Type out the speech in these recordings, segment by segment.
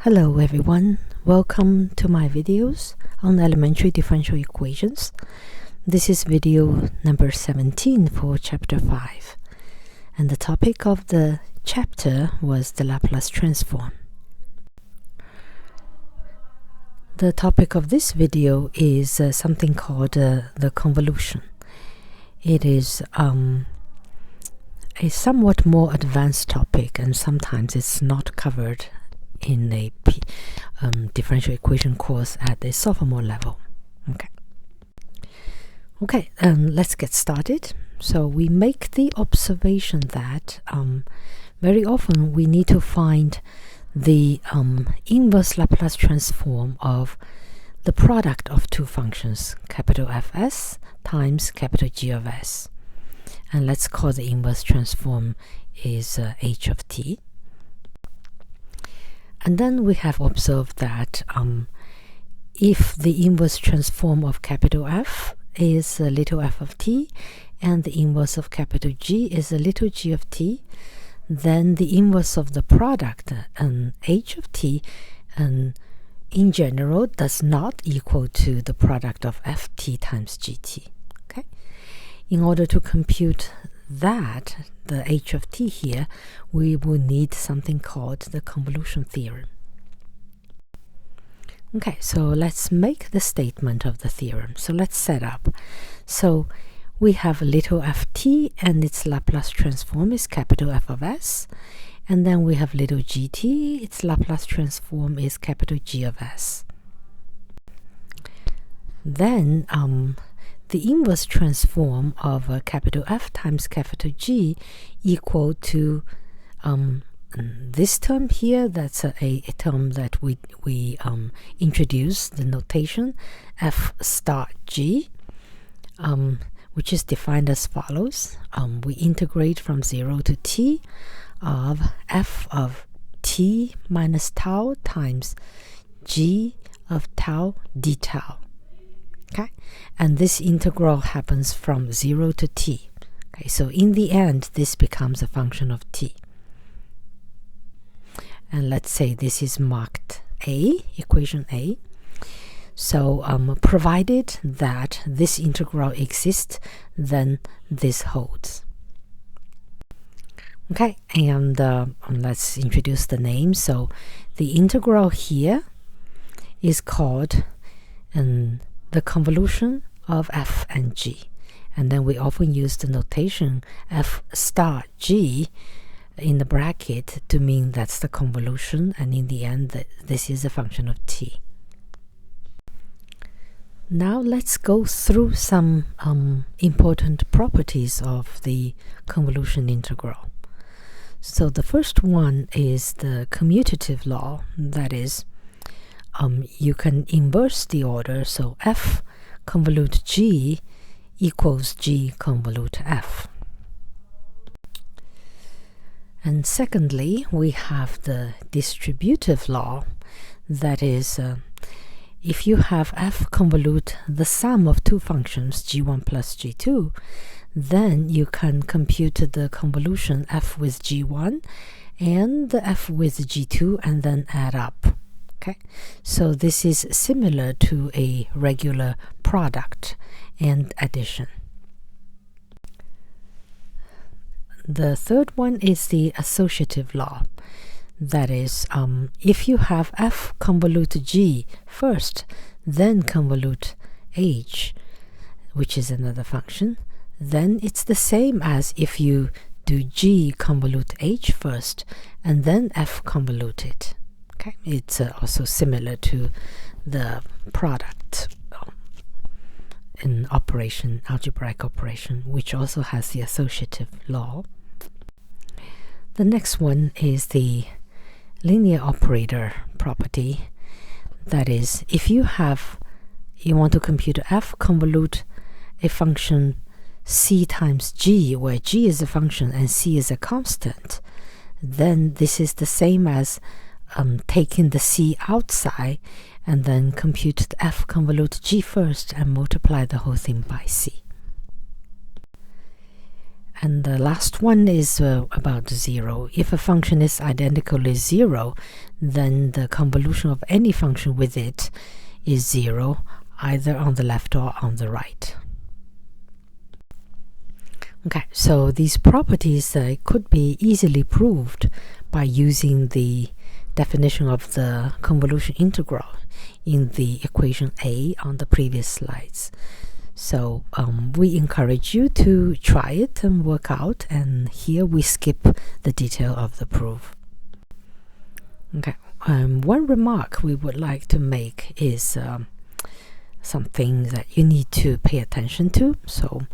Hello everyone, welcome to my videos on elementary differential equations. This is video number 17 for chapter 5, and the topic of the chapter was the Laplace transform. The topic of this video is something called the convolution. It is a somewhat more advanced topic, and sometimes it's not covered in a differential equation course at the sophomore level. Okay, let's get started. So we make the observation that very often we need to find the inverse Laplace transform of the product of two functions, capital Fs times capital G of s. And let's call the inverse transform is h of t. And then we have observed that if the inverse transform of capital F is a little f of t, and the inverse of capital G is a little g of t, then the inverse of the product h of t in general does not equal to the product of ft times gt. Okay, in order to compute that, the h of t here, we will need something called the convolution theorem. Okay, so let's make the statement of the theorem. So let's set up. So we have a little ft, and its Laplace transform is capital F of s, and then we have little gt, its Laplace transform is capital G of s. Then the inverse transform of capital F times capital G equal to this term here. That's a term that we introduce the notation F star G, which is defined as follows. We integrate from 0 to t of f of t minus tau times g of tau d tau. Okay, and this integral happens from 0 to t. Okay, so in the end, this becomes a function of t. And let's say this is marked A, equation A. So provided that this integral exists, then this holds. Okay, and let's introduce the name. So the integral here is called the convolution of f and g, and then we often use the notation f star g in the bracket to mean that's the convolution, and in the end this is a function of t. Now let's go through some important properties of the convolution integral. So the first one is the commutative law, that is, you can inverse the order, so f convolute g equals g convolute f. And secondly, we have the distributive law, that is, if you have f convolute the sum of two functions, g1 plus g2, then you can compute the convolution f with g1 and the f with g2 and then add up. Okay, so this is similar to a regular product and addition. The third one is the associative law. That is, if you have f convolute g first, then convolute h, which is another function, then it's the same as if you do g convolute h first and then f convolute it. Okay, it's also similar to the product in operation, algebraic operation, which also has the associative law. The next one is the linear operator property. That is, if you want to compute f convolute a function c times g, where g is a function and c is a constant, then this is the same as taking the c outside and then compute the f convolute g first and multiply the whole thing by c. And the last one is about 0. If a function is identically 0, then the convolution of any function with it is 0, either on the left or on the right. Okay, so these properties could be easily proved by using the definition of the convolution integral in the equation A on the previous slides. So we encourage you to try it and work out, and here we skip the detail of the proof. Okay, one remark we would like to make is something that you need to pay attention to. So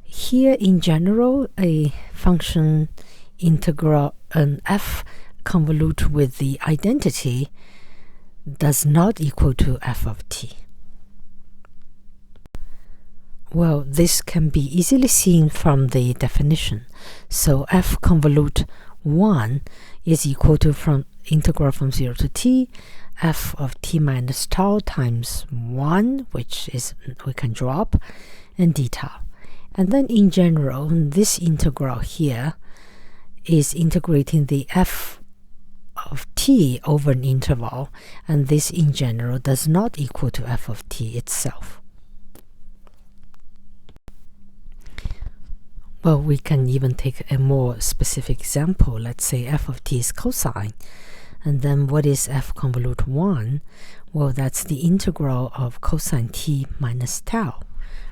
here in general, a function integral an f convolute with the identity does not equal to f of t. Well, this can be easily seen from the definition. So f convolute 1 is equal to from integral from 0 to t f of t minus tau times 1, which is we can drop, and d tau. And then in general, this integral here is integrating the f of t over an interval, and this in general does not equal to f of t itself. Well, we can even take a more specific example. Let's say f of t is cosine, and then what is f convolute 1? Well, that's the integral of cosine t minus tau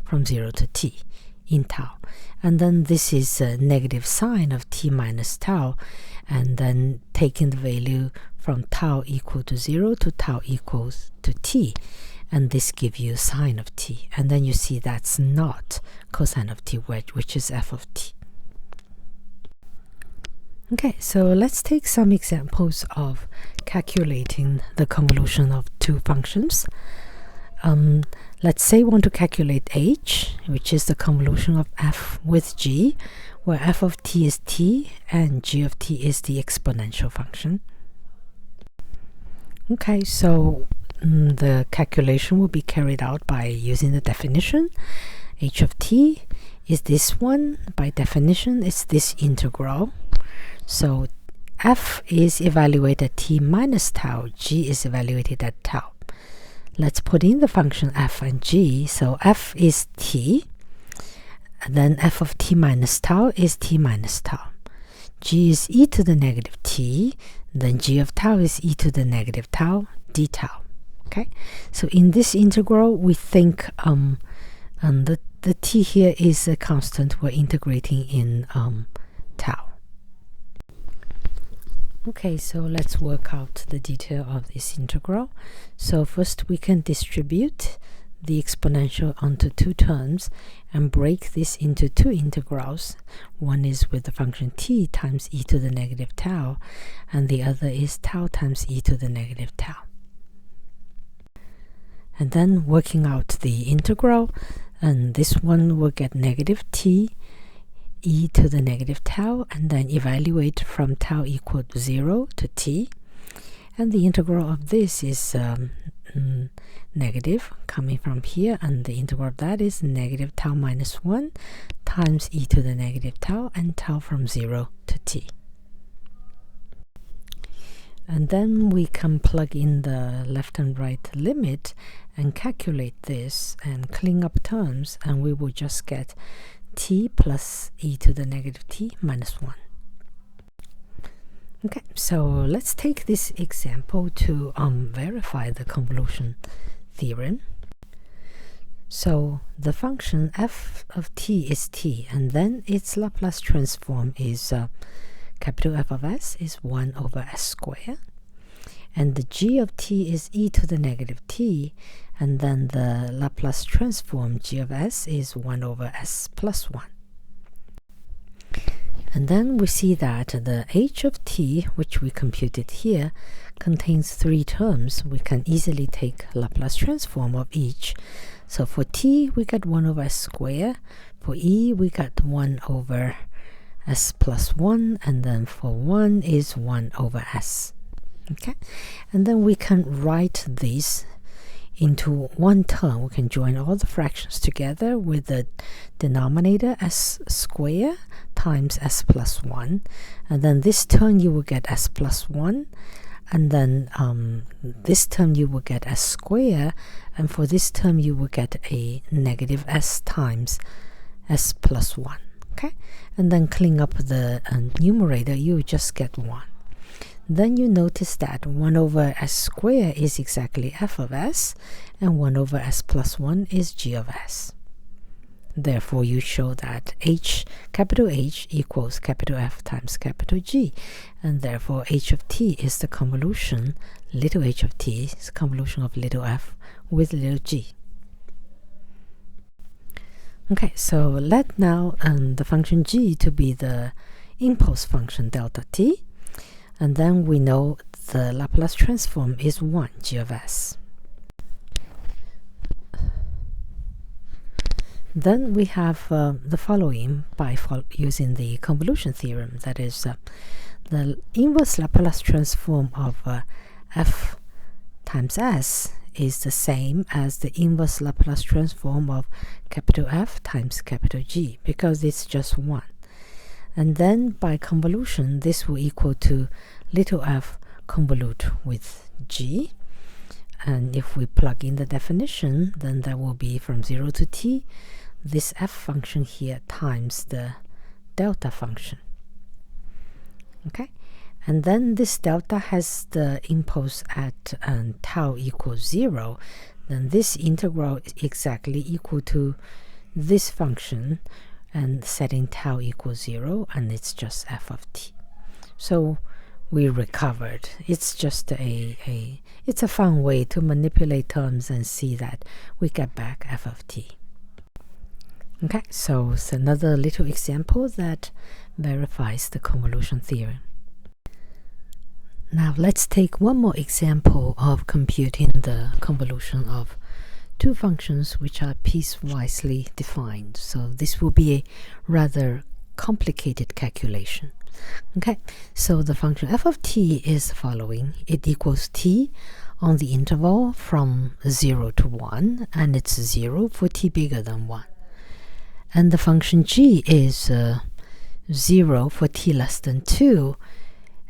from 0 to t in tau. And then this is a negative sign of t minus tau, and then taking the value from tau equal to 0 to tau equals to t, and this gives you sine of t. And then you see that's not cosine of t, which is f of t. Okay, so let's take some examples of calculating the convolution of two functions. Let's say we want to calculate h, which is the convolution of f with g, where f of t is t and g of t is the exponential function. Okay, so the calculation will be carried out by using the definition. H of t is this one. By definition, it's this integral. So f is evaluated at t minus tau, g is evaluated at tau. Let's put in the function f and g. So f is t, and then f of t minus tau is t minus tau. G is e to the negative t, then g of tau is e to the negative tau d tau. Okay, so in this integral, we think the t here is a constant. We're integrating in tau. Okay, so let's work out the detail of this integral. So first we can distribute the exponential onto two terms and break this into two integrals. One is with the function t times e to the negative tau, and the other is tau times e to the negative tau. And then working out the integral, and this one will get negative t e to the negative tau, and then evaluate from tau equal to 0 to t, and the integral of this is negative coming from here, and the integral of that is negative tau minus 1 times e to the negative tau, and tau from 0 to t. And then we can plug in the left and right limit and calculate this and clean up terms, and we will just get t plus e to the negative t minus 1. Okay, so let's take this example to verify the convolution theorem. So the function f of t is t, and then its Laplace transform is capital F of s is 1 over s squared, and the g of t is e to the negative t, and then the Laplace transform g of s is 1 over s plus 1. And then we see that the h of t, which we computed here, contains three terms. We can easily take Laplace transform of each. So for t, we got 1 over s squared. For e, we got 1 over s plus 1. And then for 1 is 1 over s. Okay? And then we can write this into one term. We can join all the fractions together with the denominator s squared times s plus 1, and then this term you will get s plus 1, and then this term you will get s squared, and for this term you will get a negative s times s plus 1. Okay, and then clean up the numerator, you just get 1. Then you notice that 1 over s squared is exactly f of s, and 1 over s plus 1 is g of s. Therefore, you show that capital H equals capital F times capital G, and therefore h of t is the convolution, little h of t is the convolution of little f with little g. Okay, so let now the function g to be the impulse function delta t, and then we know the Laplace transform is 1 g of s. Then we have the following by using the convolution theorem, that is the inverse Laplace transform of f times s is the same as the inverse Laplace transform of capital F times capital G, because it's just 1. And then by convolution, this will equal to little f convolute with g. And if we plug in the definition, then that will be from 0 to t, this f function here times the delta function. Okay, and then this delta has the impulse at tau equals 0, then this integral is exactly equal to this function, and setting tau equals 0, and it's just f of t. So we recovered. It's just it's a fun way to manipulate terms and see that we get back f of t. Okay, so it's another little example that verifies the convolution theorem. Now let's take one more example of computing the convolution of two functions which are piecewisely defined. So this will be a rather complicated calculation. Okay, so the function f of t is the following. It equals t on the interval from 0 to 1, and it's 0 for t bigger than 1. And the function g is 0 for t less than 2,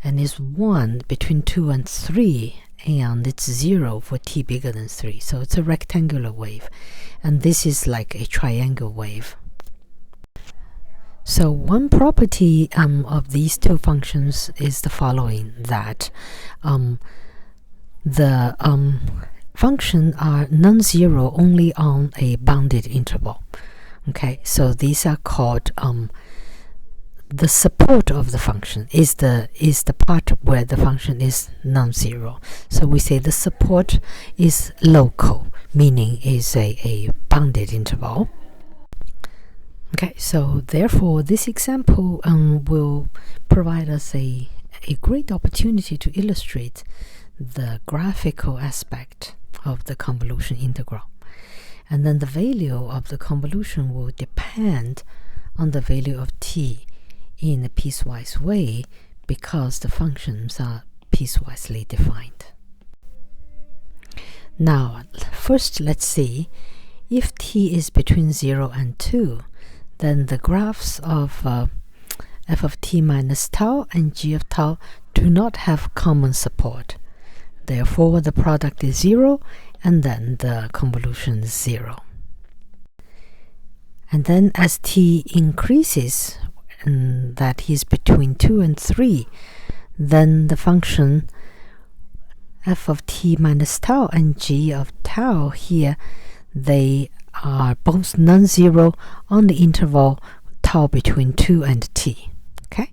and is 1 between 2 and 3, and it's 0 for t bigger than 3. So it's a rectangular wave, and this is like a triangle wave. So one property of these two functions is the following, that the functions are non-zero only on a bounded interval. Okay, so these are called the support of the function is the part where the function is non-zero. So we say the support is local, meaning is a bounded interval. Okay, so therefore this example will provide us a great opportunity to illustrate the graphical aspect of the convolution integral. And then the value of the convolution will depend on the value of t in a piecewise way, because the functions are piecewisely defined. Now, first let's see, if t is between 0 and 2, then the graphs of f of t minus tau and g of tau do not have common support. Therefore, the product is 0, and then the convolution is 0. And then as t increases, and that is between 2 and 3, then the function f of t minus tau and g of tau here, they are both non-zero on the interval tau between 2 and t. Okay,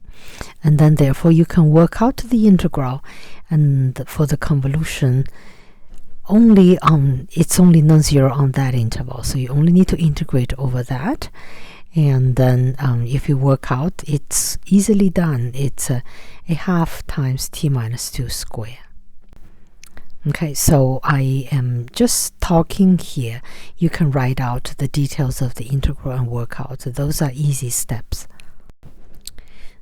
and then therefore you can work out the integral, and for the convolution only it's only non-zero on that interval, so you only need to integrate over that, and then if you work out, it's easily done. It's a half times t minus 2 squared. Okay, so I am just talking here. You can write out the details of the integral and work out. Those are easy steps.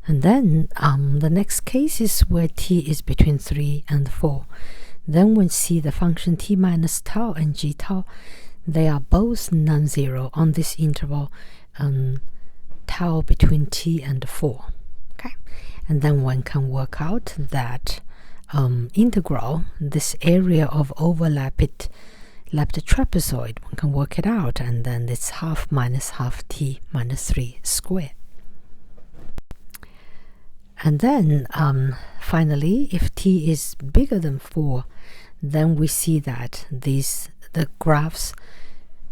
And then the next case is where t is between 3 and 4. then we see the function t minus tau and g tau, they are both non-zero on this interval tau between t and 4. Okay, and then one can work out that integral, this area of overlapped trapezoid, one can work it out, and then it's half minus half t minus 3 squared. And then finally, if t is bigger than 4, then we see that the graphs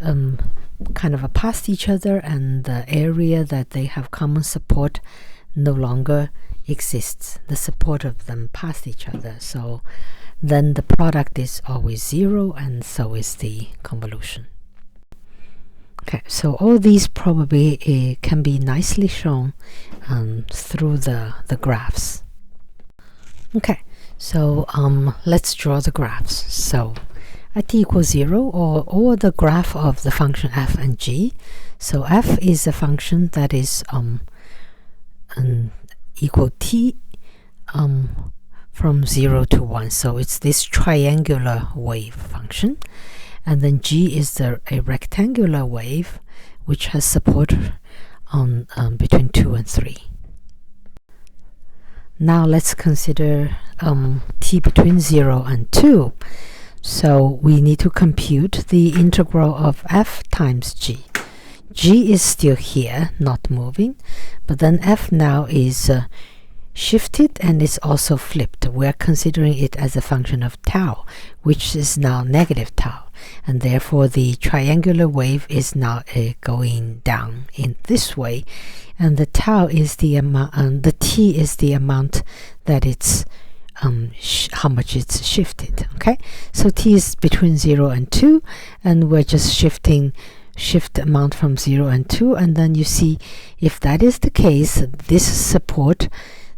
kind of past each other, and the area that they have common support no longer exists. The support of them past each other. So then the product is always 0, and so is the convolution. Okay, so all these probably can be nicely shown through the graphs. Okay, so let's draw the graphs. So at t equals 0, or the graph of the function f and g. So f is a function that is equal t from 0 to 1. So it's this triangular wave function. And then g is a rectangular wave which has support on between 2 and 3. Now let's consider t between 0 and 2. So we need to compute the integral of f times g. G is still here, not moving, but then f now is shifted and it's also flipped. We're considering it as a function of tau, which is now negative tau, and therefore the triangular wave is now going down in this way, and the tau is the amount, the t is the amount that it's how much it's shifted. Okay, so t is between 0 and 2, and we're just shift amount from 0 and 2, and then you see if that is the case, this support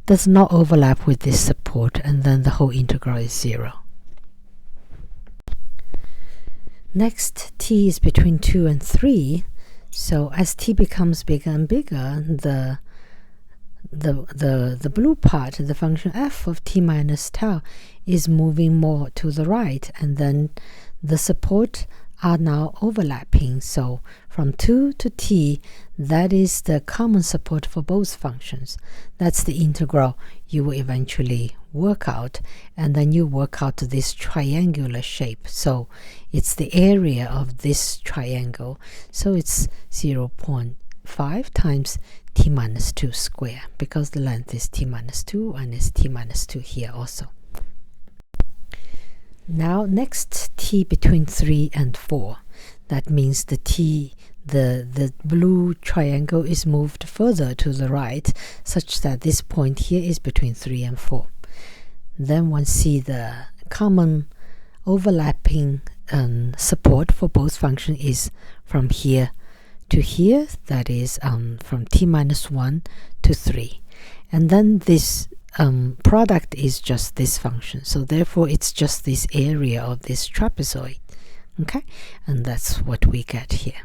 does not overlap with this support, and then the whole integral is 0. Next, t is between 2 and 3. So as t becomes bigger and bigger, the blue part, the function f of t minus tau, is moving more to the right, and then the support are now overlapping. So from 2 to t, that is the common support for both functions. That's the integral you will eventually work out, and then you work out this triangular shape. So it's the area of this triangle. So it's 0.5 times t minus 2 squared, because the length is t minus 2, and it's t minus 2 here also. Now next, t between 3 and 4. That means the blue triangle is moved further to the right, such that this point here is between 3 and 4. Then one see the common overlapping support for both functions is from here to here, that is from t minus 1 to 3. And then this product is just this function, so therefore it's just this area of this trapezoid. Okay, and that's what we get here.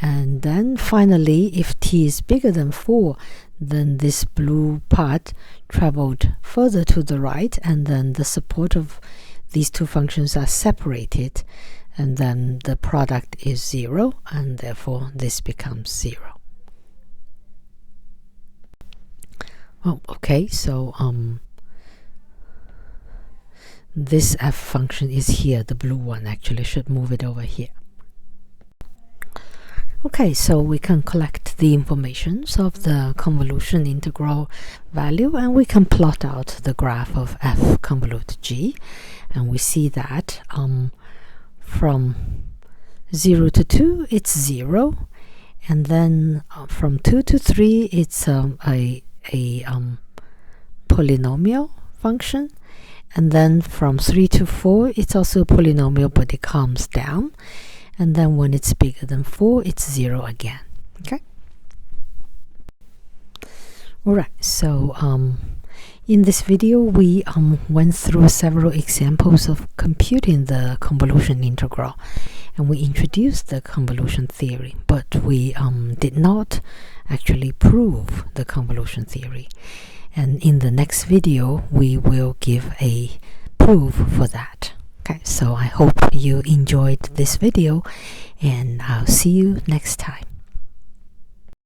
And then finally, if t is bigger than 4, then this blue part traveled further to the right, and then the support of these two functions are separated, and then the product is 0, and therefore this becomes 0. Oh, okay, so this f function is here, the blue one. Actually should move it over here. Okay, so we can collect the informations of the convolution integral value, and we can plot out the graph of f convolute g, and we see that from 0 to 2 it's 0, and then from 2 to 3 it's a polynomial function, and then from 3 to 4 it's also a polynomial, but it calms down, and then when it's bigger than 4 it's 0 again. Okay, alright, so in this video we went through several examples of computing the convolution integral, and we introduced the convolution theory, but we did not actually prove the convolution theory. And in the next video, we will give a proof for that. Okay, so I hope you enjoyed this video, and I'll see you next time.